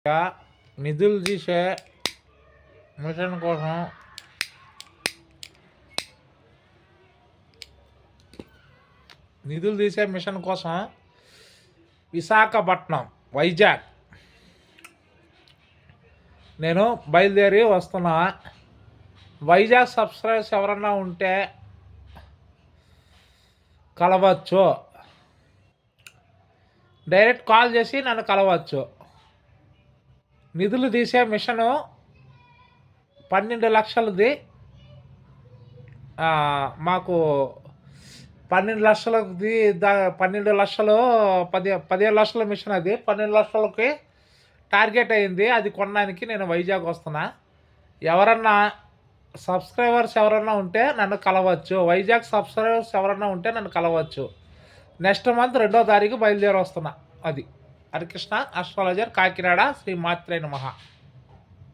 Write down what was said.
నిధులు తీసే మిషన్ కోసం విశాఖపట్నం వైజాగ్ నేను బయలుదేరి వస్తున్నా. వైజాగ్ సబ్స్క్రైబర్స్ ఎవరన్నా ఉంటే కలవచ్చు, డైరెక్ట్ కాల్ చేసి నన్ను కలవచ్చు. నిధులు తీసే మిషను 12 లక్షలది. మాకు 12 లక్షలది 12 లక్షలు 15 లక్షల మిషన్ అది 12 లక్షలకి టార్గెట్ అయింది. అది కొనడానికి నేను వైజాగ్ వస్తున్నా. ఎవరన్నా సబ్స్క్రైబర్స్ ఎవరన్నా ఉంటే నన్ను కలవచ్చు. వైజాగ్ సబ్స్క్రైబర్స్ ఎవరన్నా ఉంటే నన్ను కలవచ్చు. నెక్స్ట్ మంత్ 2వ తారీఖు బయలుదేరి వస్తున్నా. అది హరికృష్ణ అస్ట్రాలజర్, కాకినాడ. శ్రీ మాత్రే నమః.